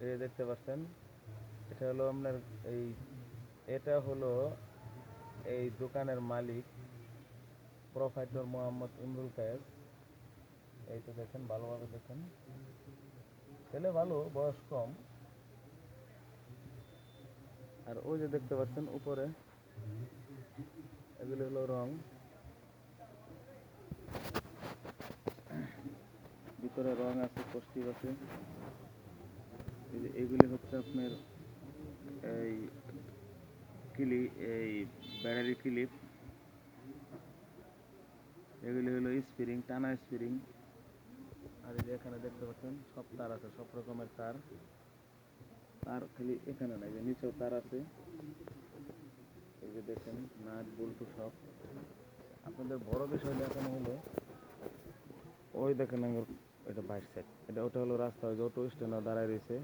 এই দেখতে পাচ্ছেন, এটা হলো আপনার এই এটা হলো এই দোকানের মালিক প্রোপাইটর মোহাম্মদ ইমরুল কায়েস। এই তো দেখেন, ভালোভাবে দেখেন, ছেলে ভালো, বয়স কম। আর ওই যে দেখতে পাচ্ছেন উপরে, এগুলো হলো রং, ভিতরে রং আছে, পষ্টিক আছে। এই যে এগুলি হচ্ছে আপনার এই এই ব্যাটারি ক্লিপ। এগুলি হলো স্প্রিং, টানা স্প্রিং। আর এই যে এখানে দেখতে পাচ্ছেন সব তার আছে, সব রকমের তার। তার খালি এখানে নাই, যে নিচেও তার আছে। এই যে দেখেন, নাট বল্টু সব। আপনাদের বড় বিষয় দেখানো হলো, ওই দেখেন আমার, এটা বাইশ সাইড, ওটা হলো রাস্তা, ওই যে অটো স্ট্যান্ডে দাঁড়ায় রয়েছে।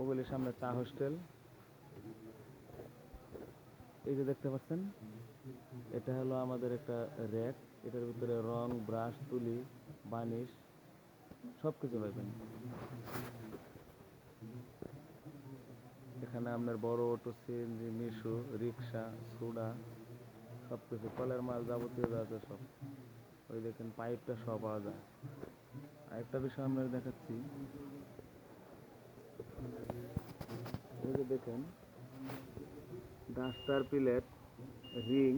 ওগুলির সামনে চা হোস্টেল। এই যে দেখতে পাচ্ছেন, এটা হলো আমাদের একটা র্যাক। এটার ভিতরে রং, ব্রাশ, তুলি, বানিশ সব কিছু পাইবেন। এখানে আপনার বড় অটো, সিএনজি, মিশু, রিক্সা, সোডা, সব কিছু, কলের মাল, যাবতীয় যা আছে সব। ওই দেখেন পাইপটা সব পাওয়া যায়। আরেকটা বিষয় আপনাকে দেখাচ্ছি, এই যে দেখেন ডাস্টার, প্লেট, রিং,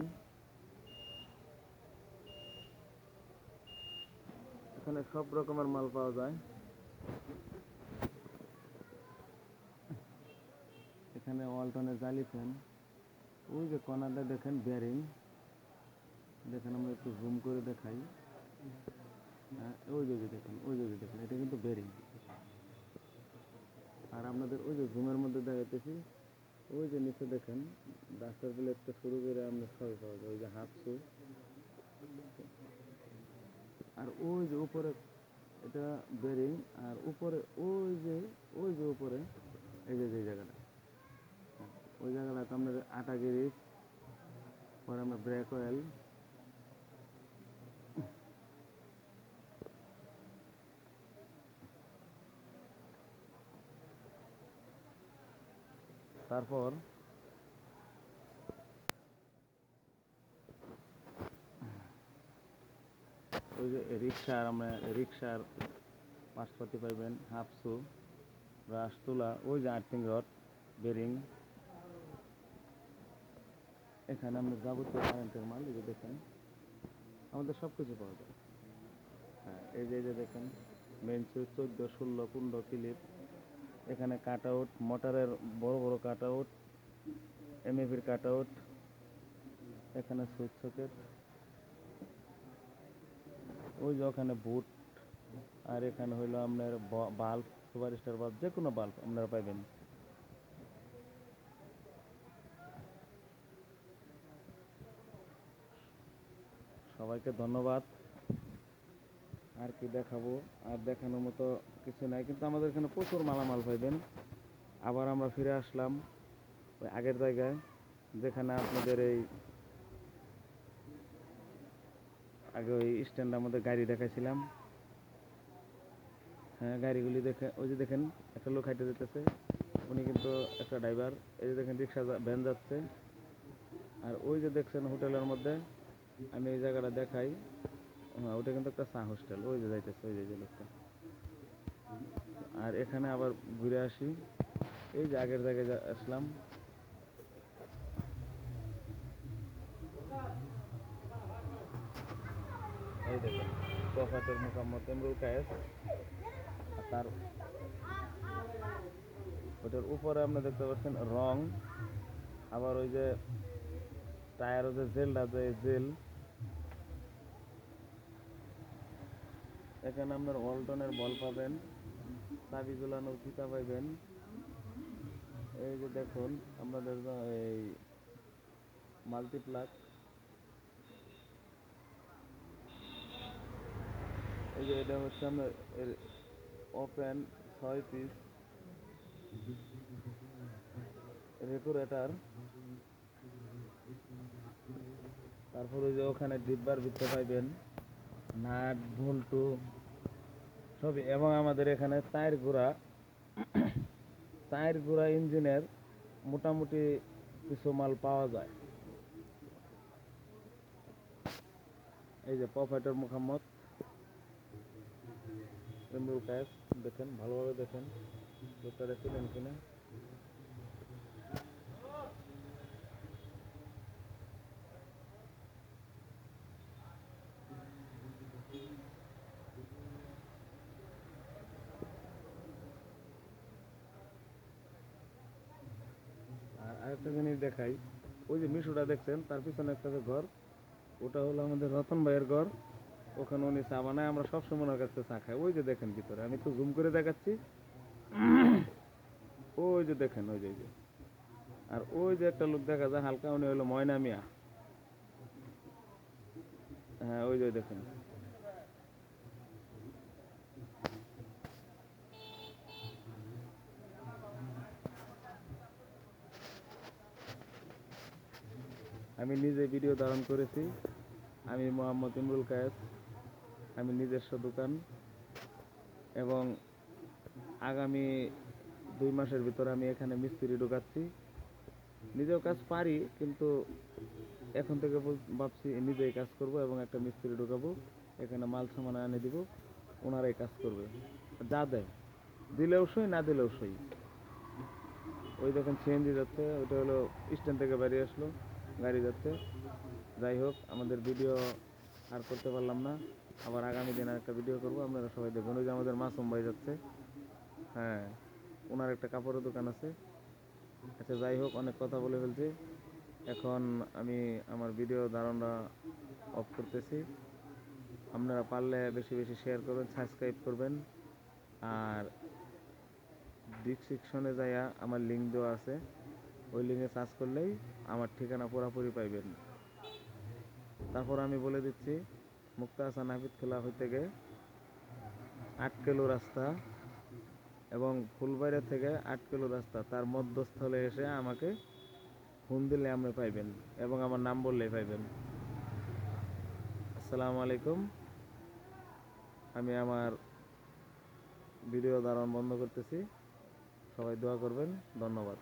এখানে সব রকমের মাল পাওয়া যায়। এখানে ওয়ালটনের জালি ফ্যান। ওই যে কর্নারটা দেখেন বেয়ারিং, দেখেন আমরা একটু জুম করে দেখাই। হ্যাঁ, ওই যে দেখেন, ওই যে দেখেন, এটা কিন্তু বেয়ারিং। আর আপনাদের ওই যে জুমের মধ্যে দেখাইতেছি, ওই যে নিচে দেখেন ডাস্টার প্লেটটা শুরু করে আপনার সবই পাওয়া যায়। ওই যে হাফ শু। আর ওই যে উপরে এটা বেরিং। আর উপরে ওই যে উপরে এই যে জায়গাটা, ওই জায়গাটা আপনার আটা গিরিজ, পরে আমরা ব্রেক অয়েল। তারপর ওই যে রিক্সার পাশপাতি পাইবেন, হাফ শু, ব্রাশ, তুলা, ওই যে আর্থিং রড, বেরিং। এখানে আমরা যাবতীয় কারেন্টের মাল, এই যে দেখেন আমাদের সব কিছু পাওয়া যায়। হ্যাঁ, এই যে দেখেন মেন সুইচ 14, 16, 15 ক্লিপ। এখানে কাট আউট, মোটরের বড় বড় কাট আউট, এমএফির কাট আউট। এখানে সুইচ সকেট, ওই যে ওখানে বুট। আর এখানে হইলো আপনার বাল্ব, সুপার স্টার বাল্ব, যে কোনো বাল্ব আপনারা পাইবেন। সবাইকে ধন্যবাদ। আর কি দেখাবো, আর দেখানোর মতো কিছু নাই, কিন্তু আমাদের এখানে প্রচুর মালামাল পাইবেন। আবার আমরা ফিরে আসলাম ওই আগের জায়গায়, যেখানে আপনাদের এই আগে ওই স্ট্যান্ডে আমাদের গাড়ি দেখাইছিলাম। হ্যাঁ, গাড়িগুলি দেখে, ওই যে দেখেন একটা লোক হাইটে যেতেছে, উনি কিন্তু একটা ড্রাইভার। এই যে দেখেন রিক্সা, ভ্যান যাচ্ছে। আর ওই যে দেখছেন হোটেলের মধ্যে, আমি এই জায়গাটা দেখাই। হ্যাঁ, ওটা কিন্তু একটা চা হোস্টেল, ওই যে যাইতেছে, ওই যে লোকটা। আর এখানে আবার ঘুরে আসি, এই যে আগের জায়গায় আসলাম। এই দেখেন প্রফেসর মোহাম্মদ ইমরুল কায়েস। আর তার ওটার উপরে আপনি দেখতে পাচ্ছেন রং। আবার ওই যে টায়ারও যে জেলটা, যে জেল। এখানে আপনার ওয়ালটনের বল পাবেন, চাবি ঝুলানোর ফিতা পাইবেন। এই যে দেখুন আপনাদের এই মাল্টিপ্লাক। এই যে এটা হচ্ছে আপনার ওপেন 6 পিস রেগুলেটর। তারপর ওই যে ওখানে ডিব্বার ভিতরে পাইবেন নাট, বল্টু সবই। এবং আমাদের এখানে টায়ার ঘোরা টায়ার ঘোড়া ইঞ্জিনের মোটামুটি কিছু মাল পাওয়া যায়। এই যে প্রোপাইটার মোহাম্মদ ইমরুল কায়েস, দেখেন ভালোভাবে দেখেন লোকটা ছিলেন কিনা। আর আরেকটা জিনিস দেখাই, ওই যে মিশুটা দেখছেন তার পিছনে একটা যে ঘর, ওটা হলো আমাদের রতন ভাইয়ের ঘর। ওখানে উনি চা বানায়, আমরা সবসময় ওনার কাছে চা খাই। ওই যে দেখেন ভিতরে, আমি তো জুম করে দেখাচ্ছি, ওই যে দেখেন ওই যে আর ওই যে একটা লোক দেখা যায় হালকা, উনি হলো ময়না মিয়া। হ্যাঁ ওই যে দেখেন। আমি নিজে ভিডিও ধারণ করেছি। আমি মোহাম্মদ ইমরুল কায়েস, আমি নিজস্ব দোকান, এবং আগামী 2 মাসের ভিতরে আমি এখানে মিস্ত্রি ঢোকাচ্ছি। নিজেও কাজ পারি, কিন্তু এখন থেকে ভাবছি নিজেই কাজ করব এবং একটা মিস্ত্রি ঢোকাবো, এখানে মাল সামান এনে দিব, ওনারাই কাজ করবে, যা দেয় দিলেও সই, না দিলেও সই। ওই দেখেন সিএনজি যাচ্ছে, ওটা হলো স্ট্যান্ড থেকে বেরিয়ে আসলো, গাড়ি যাচ্ছে। যাই হোক, আমাদের ভিডিও আর করতে পারলাম না, আবার আগামী দিন একটা ভিডিও করব, আপনারা সবাই দেখবেন। ওই যে আমাদের মাসুম ভাই যাচ্ছে, হ্যাঁ ওনার একটা কাপড়ের দোকান আছে। আচ্ছা যাই হোক, অনেক কথা বলে ফেলছি, এখন আমি আমার ভিডিও ধারণা অফ করতেছি। আপনারা পারলে বেশি বেশি শেয়ার করবেন, সাবস্ক্রাইব করবেন, আর ডিসক্রিপশনে যাইয়া আমার লিঙ্ক দেওয়া আছে, ওই লিঙ্কে সার্চ করলেই আমার ঠিকানা পুরোপুরি পাইবেন। তারপর আমি বলে দিচ্ছি, মুক্তা হাসান হাফিজ খোলা হইতে গিয়ে 8 কিলো রাস্তা, এবং ফুলবাড়িয়া থেকে 8 কিলো রাস্তা, তার মধ্যস্থলে এসে আমাকে ফোন দিলে আপনি পাইবেন, এবং আমার নাম বললেই পাইবেন। আসসালামু আলাইকুম। আমি আমার ভিডিও ধারণ বন্ধ করতেছি, সবাই দোয়া করবেন, ধন্যবাদ।